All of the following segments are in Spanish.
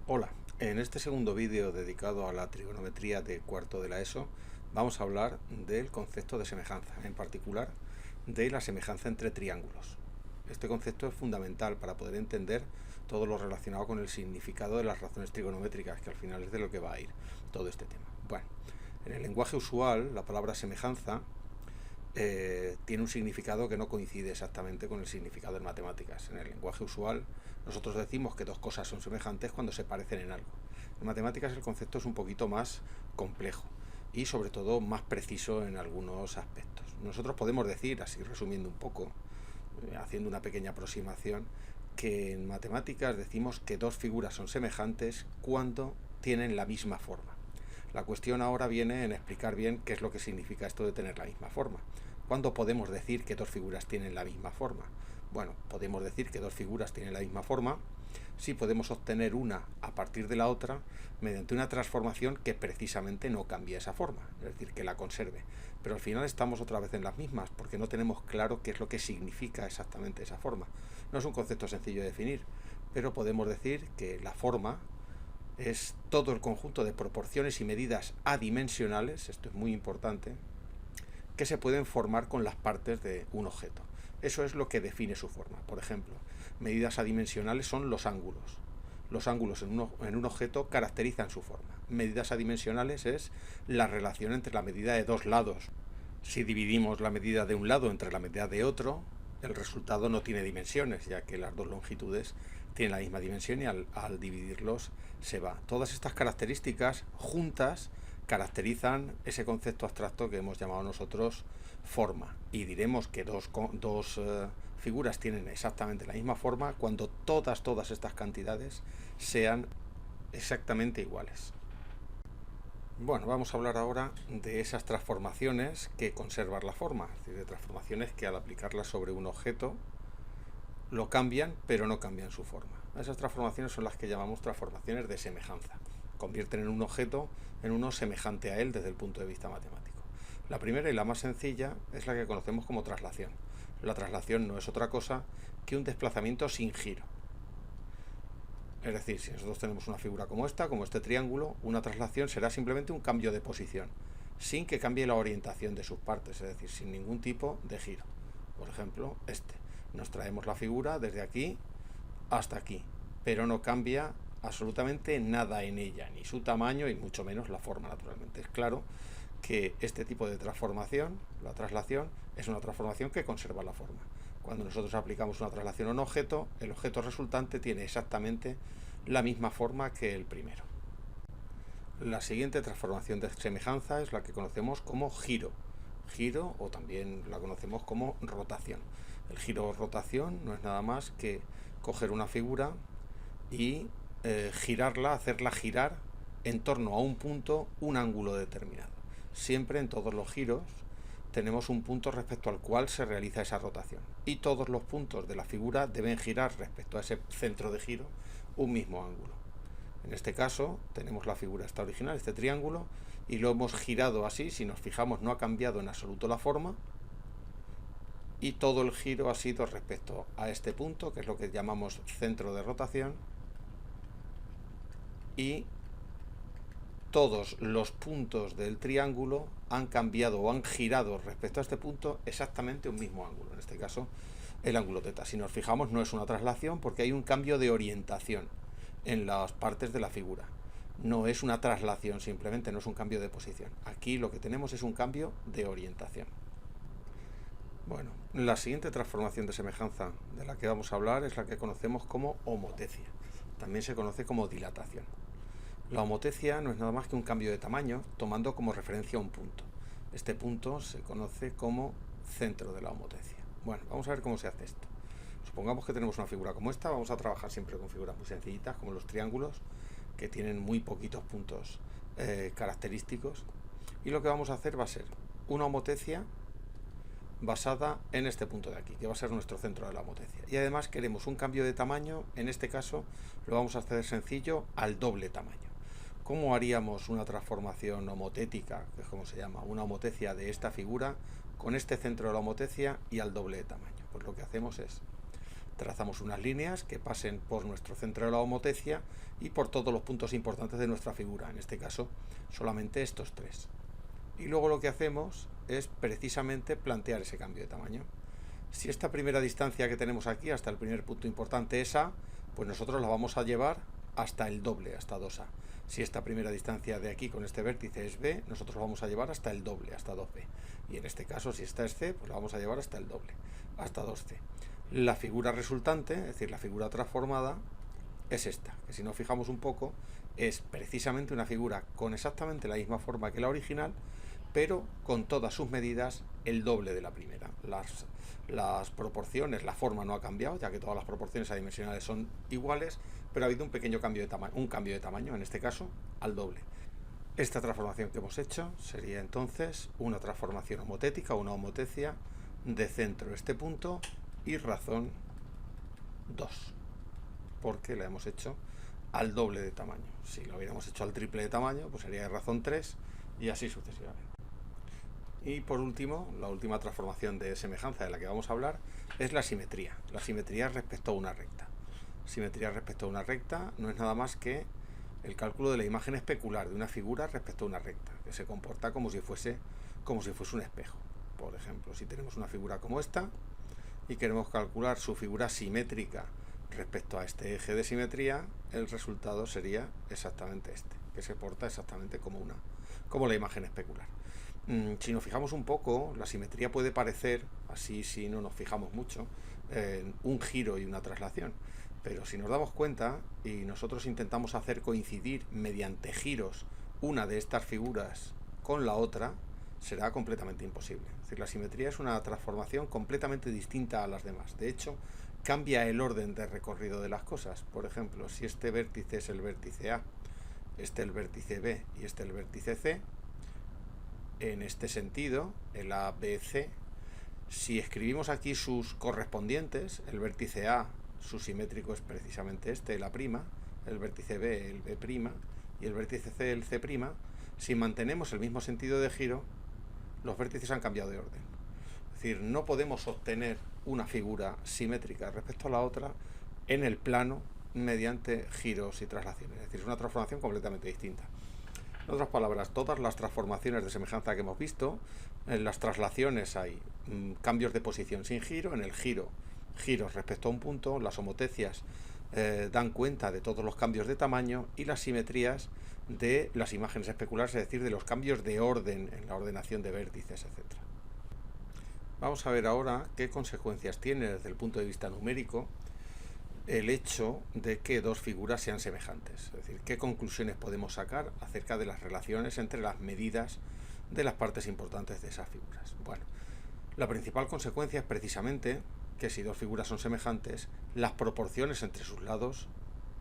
Hola, en este segundo vídeo dedicado a la trigonometría de cuarto de la ESO vamos a hablar del concepto de semejanza, en particular de la semejanza entre triángulos. Este concepto es fundamental para poder entender todo lo relacionado con el significado de las razones trigonométricas, que al final es de lo que va a ir todo este tema. Bueno, en el lenguaje usual la palabra semejanza tiene un significado que no coincide exactamente con el significado en matemáticas. En el lenguaje usual nosotros decimos que dos cosas son semejantes cuando se parecen en algo. En matemáticas el concepto es un poquito más complejo y sobre todo más preciso en algunos aspectos. Nosotros podemos decir, así resumiendo un poco, haciendo una pequeña aproximación, que en matemáticas decimos que dos figuras son semejantes cuando tienen la misma forma. La cuestión ahora viene en explicar bien qué es lo que significa esto de tener la misma forma. ¿Cuándo podemos decir que dos figuras tienen la misma forma? Bueno, podemos decir que dos figuras tienen la misma forma si podemos obtener una a partir de la otra mediante una transformación que precisamente no cambie esa forma, es decir, que la conserve. Pero al final estamos otra vez en las mismas porque no tenemos claro qué es lo que significa exactamente esa forma. No es un concepto sencillo de definir, pero podemos decir que la forma es todo el conjunto de proporciones y medidas adimensionales, esto es muy importante, que se pueden formar con las partes de un objeto. Eso es lo que define su forma. Por ejemplo, medidas adimensionales son los ángulos. Los ángulos en un objeto caracterizan su forma. Medidas adimensionales es la relación entre la medida de dos lados. Si dividimos la medida de un lado entre la medida de otro, el resultado no tiene dimensiones, ya que las dos longitudes tienen la misma dimensión y al dividirlos se va. Todas estas características juntas caracterizan ese concepto abstracto que hemos llamado nosotros forma, y diremos que dos figuras tienen exactamente la misma forma cuando todas estas cantidades sean exactamente iguales. Bueno, vamos a hablar ahora de esas transformaciones que conservan la forma, es decir, de transformaciones que al aplicarlas sobre un objeto lo cambian, pero no cambian su forma. Esas transformaciones son las que llamamos transformaciones de semejanza. Convierten en un objeto en uno semejante a él desde el punto de vista matemático. La primera y la más sencilla es la que conocemos como traslación. La traslación no es otra cosa que un desplazamiento sin giro. Es decir, si nosotros tenemos una figura como esta, como este triángulo, una traslación será simplemente un cambio de posición, sin que cambie la orientación de sus partes, es decir, sin ningún tipo de giro. Por ejemplo, nos traemos la figura desde aquí hasta aquí, pero no cambia absolutamente nada en ella, ni su tamaño y mucho menos la forma, naturalmente. Es claro que este tipo de transformación, la traslación, es una transformación que conserva la forma. Cuando nosotros aplicamos una traslación a un objeto, el objeto resultante tiene exactamente la misma forma que el primero. La siguiente transformación de semejanza es la que conocemos como giro. Giro, o también la conocemos como rotación. El giro o rotación no es nada más que coger una figura y girarla, hacerla girar en torno a un punto, un ángulo determinado. Siempre en todos los giros tenemos un punto respecto al cual se realiza esa rotación, y todos los puntos de la figura deben girar respecto a ese centro de giro un mismo ángulo. En este caso tenemos la figura esta original, este triángulo, y lo hemos girado así. Si nos fijamos, no ha cambiado en absoluto la forma, y todo el giro ha sido respecto a este punto, que es lo que llamamos centro de rotación, y todos los puntos del triángulo han cambiado o han girado respecto a este punto exactamente un mismo ángulo, en este caso el ángulo θ. Si nos fijamos, no es una traslación porque hay un cambio de orientación en las partes de la figura. No es una traslación, simplemente no es un cambio de posición. Aquí lo que tenemos es un cambio de orientación. Bueno, la siguiente transformación de semejanza de la que vamos a hablar es la que conocemos como homotecia. También se conoce como dilatación. La homotecia no es nada más que un cambio de tamaño tomando como referencia un punto. Este punto se conoce como centro de la homotecia. Bueno, vamos a ver cómo se hace esto. Supongamos que tenemos una figura como esta. Vamos a trabajar siempre con figuras muy sencillitas, como los triángulos, que tienen muy poquitos puntos característicos. Y lo que vamos a hacer va a ser una homotecia basada en este punto de aquí, que va a ser nuestro centro de la homotecia. Y además queremos un cambio de tamaño. En este caso lo vamos a hacer sencillo, al doble tamaño. ¿Cómo haríamos una transformación homotética, que es como se llama, una homotecia de esta figura con este centro de la homotecia y al doble de tamaño? Pues lo que hacemos es Trazamos unas líneas que pasen por nuestro centro de la homotecia y por todos los puntos importantes de nuestra figura, en este caso solamente estos tres. Y luego lo que hacemos es precisamente plantear ese cambio de tamaño. Si esta primera distancia que tenemos aquí hasta el primer punto importante es A, pues nosotros la vamos a llevar hasta el doble, hasta 2A. Si esta primera distancia de aquí con este vértice es B, nosotros la vamos a llevar hasta el doble, hasta 2B. Y en este caso, si esta es C, pues la vamos a llevar hasta el doble, hasta 2C. La figura resultante, es decir, la figura transformada, es esta, que si nos fijamos un poco, es precisamente una figura con exactamente la misma forma que la original, pero con todas sus medidas el doble de la primera. Las proporciones, la forma no ha cambiado, ya que todas las proporciones adimensionales son iguales, pero ha habido un pequeño cambio de tamaño, en este caso al doble. Esta transformación que hemos hecho sería entonces una transformación homotética, una homotecia de centro este punto y razón 2, porque la hemos hecho al doble de tamaño. Si lo hubiéramos hecho al triple de tamaño, pues sería de razón 3 y así sucesivamente. Y por último, la última transformación de semejanza de la que vamos a hablar es la simetría. La simetría respecto a una recta. Simetría respecto a una recta no es nada más que el cálculo de la imagen especular de una figura respecto a una recta, que se comporta como si fuese un espejo. Por ejemplo, si tenemos una figura como esta y queremos calcular su figura simétrica respecto a este eje de simetría, el resultado sería exactamente este, que se porta exactamente como la imagen especular. Si nos fijamos un poco, la simetría puede parecer, así si no nos fijamos mucho, un giro y una traslación. Pero si nos damos cuenta y nosotros intentamos hacer coincidir mediante giros una de estas figuras con la otra, será completamente imposible. Es decir, la simetría es una transformación completamente distinta a las demás. De hecho, cambia el orden de recorrido de las cosas. Por ejemplo, si este vértice es el vértice A, este el vértice B y este el vértice C, en este sentido, el ABC, si escribimos aquí sus correspondientes, el vértice A, su simétrico es precisamente este, el A', el vértice B, el B' y el vértice C, el C', si mantenemos el mismo sentido de giro, los vértices han cambiado de orden. Es decir, no podemos obtener una figura simétrica respecto a la otra en el plano mediante giros y traslaciones. Es decir, es una transformación completamente distinta. En otras palabras, todas las transformaciones de semejanza que hemos visto, en las traslaciones hay cambios de posición sin giro, en el giro, giros respecto a un punto, las homotecias dan cuenta de todos los cambios de tamaño y las simetrías de las imágenes especulares, es decir, de los cambios de orden en la ordenación de vértices, etc. Vamos a ver ahora qué consecuencias tiene desde el punto de vista numérico el hecho de que dos figuras sean semejantes, es decir, qué conclusiones podemos sacar acerca de las relaciones entre las medidas de las partes importantes de esas figuras. Bueno, la principal consecuencia es precisamente que si dos figuras son semejantes, las proporciones entre sus lados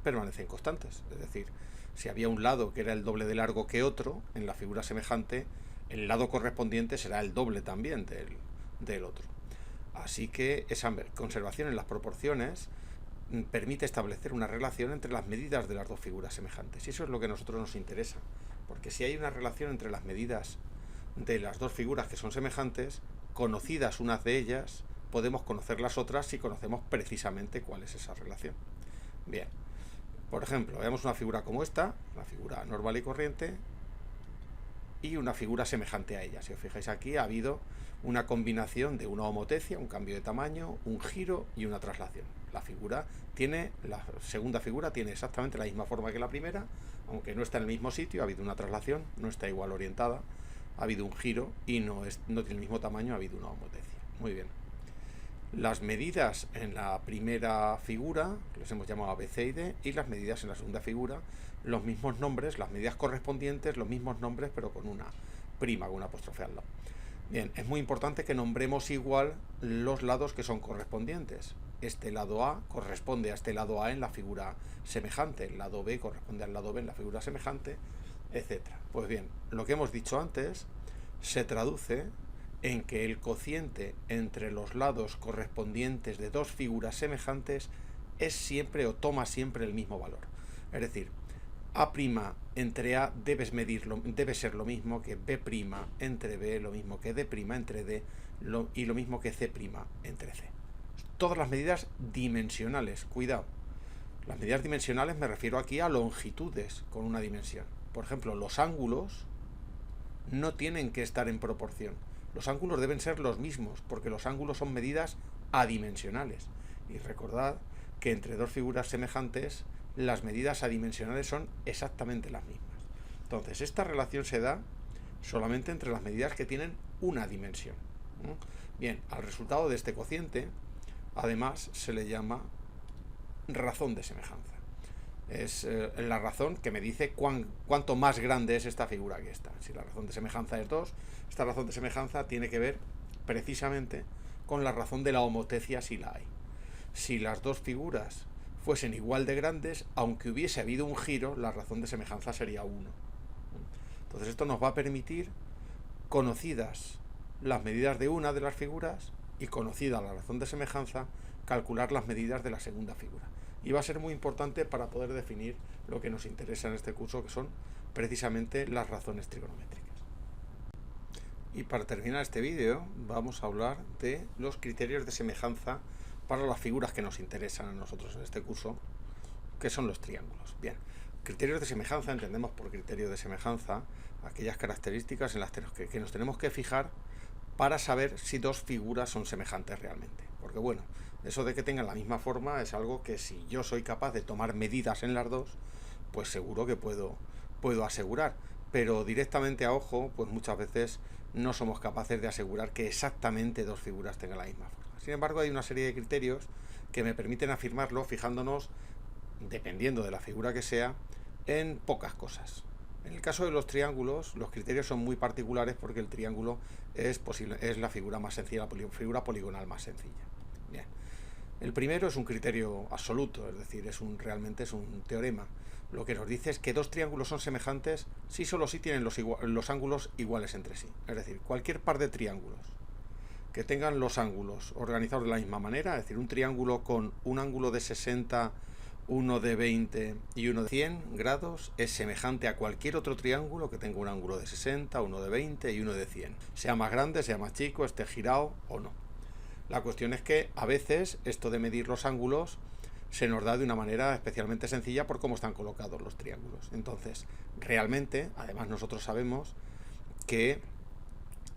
permanecen constantes, es decir, si había un lado que era el doble de largo que otro, en la figura semejante, el lado correspondiente será el doble también del otro. Así que esa conservación en las proporciones permite establecer una relación entre las medidas de las dos figuras semejantes. Y eso es lo que a nosotros nos interesa, porque si hay una relación entre las medidas de las dos figuras que son semejantes, conocidas unas de ellas, podemos conocer las otras si conocemos precisamente cuál es esa relación. Bien, por ejemplo, veamos una figura como esta, una figura normal y corriente, y una figura semejante a ella. Si os fijáis aquí, ha habido una combinación de una homotecia, un cambio de tamaño, un giro y una traslación. La segunda figura tiene exactamente la misma forma que la primera, aunque no está en el mismo sitio, ha habido una traslación, no está igual orientada, ha habido un giro y no tiene el mismo tamaño, ha habido una homotecia. Muy bien. Las medidas en la primera figura les hemos llamado A, B, C y D, y las medidas en la segunda figura, los mismos nombres, las medidas correspondientes, los mismos nombres, pero con una prima, con una apóstrofe al lado. Bien, es muy importante que nombremos igual los lados que son correspondientes. Este lado A corresponde a este lado A en la figura semejante, el lado B corresponde al lado B en la figura semejante, etc. Pues bien, lo que hemos dicho antes se traduce en que el cociente entre los lados correspondientes de dos figuras semejantes es siempre o toma siempre el mismo valor. Es decir, A' entre A debe ser lo mismo que B' entre B, lo mismo que D' entre D y lo mismo que C' entre C. todas las medidas dimensionales. Cuidado, las medidas dimensionales me refiero aquí a longitudes con una dimensión. Por ejemplo, los ángulos no tienen que estar en proporción. Los ángulos deben ser los mismos, porque los ángulos son medidas adimensionales. Y recordad que entre dos figuras semejantes, las medidas adimensionales son exactamente las mismas. Entonces, esta relación se da solamente entre las medidas que tienen una dimensión. Bien, al resultado de este cociente, además, se le llama razón de semejanza. Es la razón que me dice cuánto más grande es esta figura que esta. Si la razón de semejanza es 2, esta razón de semejanza tiene que ver precisamente con la razón de la homotecia si la hay. Si las dos figuras fuesen igual de grandes, aunque hubiese habido un giro, la razón de semejanza sería 1. Entonces esto nos va a permitir, conocidas las medidas de una de las figuras y conocida la razón de semejanza, calcular las medidas de la segunda figura. Y va a ser muy importante para poder definir lo que nos interesa en este curso, que son precisamente las razones trigonométricas. Y para terminar este vídeo vamos a hablar de los criterios de semejanza para las figuras que nos interesan a nosotros en este curso, que son los triángulos. Bien, criterios de semejanza, entendemos por criterio de semejanza aquellas características en las que nos tenemos que fijar para saber si dos figuras son semejantes realmente. Porque bueno, eso de que tengan la misma forma es algo que si yo soy capaz de tomar medidas en las dos, pues seguro que puedo asegurar. Pero directamente a ojo, pues muchas veces no somos capaces de asegurar que exactamente dos figuras tengan la misma forma. Sin embargo, hay una serie de criterios que me permiten afirmarlo fijándonos, dependiendo de la figura que sea, en pocas cosas. En el caso de los triángulos, los criterios son muy particulares porque el triángulo es la figura más sencilla, la figura poligonal más sencilla. Bien. El primero es un criterio absoluto, es decir, realmente es un teorema. Lo que nos dice es que dos triángulos son semejantes si solo si tienen los ángulos iguales entre sí. Es decir, cualquier par de triángulos que tengan los ángulos organizados de la misma manera, es decir, un triángulo con un ángulo de 60, uno de 20 y uno de 100 grados es semejante a cualquier otro triángulo que tenga un ángulo de 60, uno de 20 y uno de 100. Sea más grande, sea más chico, esté girado o no. La cuestión es que a veces esto de medir los ángulos se nos da de una manera especialmente sencilla por cómo están colocados los triángulos. Entonces, realmente, además nosotros sabemos que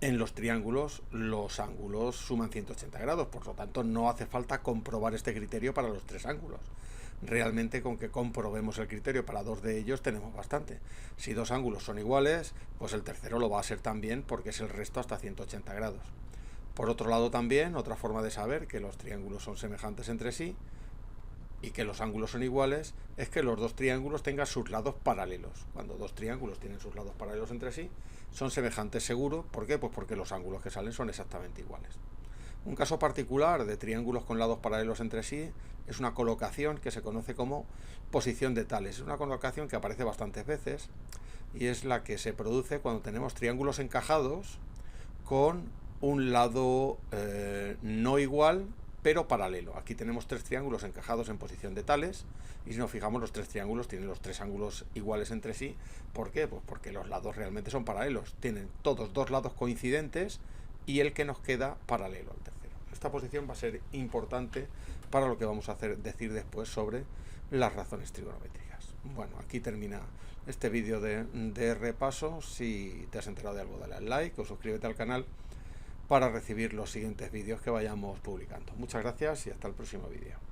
en los triángulos los ángulos suman 180 grados, por lo tanto no hace falta comprobar este criterio para los tres ángulos. Realmente con que comprobemos el criterio para dos de ellos tenemos bastante. Si dos ángulos son iguales, pues el tercero lo va a ser también porque es el resto hasta 180 grados. Por otro lado también, otra forma de saber que los triángulos son semejantes entre sí y que los ángulos son iguales es que los dos triángulos tengan sus lados paralelos. Cuando dos triángulos tienen sus lados paralelos entre sí, son semejantes seguro. ¿Por qué? Pues porque los ángulos que salen son exactamente iguales. Un caso particular de triángulos con lados paralelos entre sí es una colocación que se conoce como posición de tales. Es una colocación que aparece bastantes veces y es la que se produce cuando tenemos triángulos encajados con un lado no igual pero paralelo. Aquí tenemos tres triángulos encajados en posición de tales y si nos fijamos los tres triángulos tienen los tres ángulos iguales entre sí. ¿Por qué? Pues porque los lados realmente son paralelos. Tienen todos dos lados coincidentes y el que nos queda paralelo al tercero. Esta posición va a ser importante para lo que vamos a decir después sobre las razones trigonométricas. Bueno, aquí termina este vídeo de repaso. Si te has enterado de algo, dale al like o suscríbete al canal para recibir los siguientes vídeos que vayamos publicando. Muchas gracias y hasta el próximo vídeo.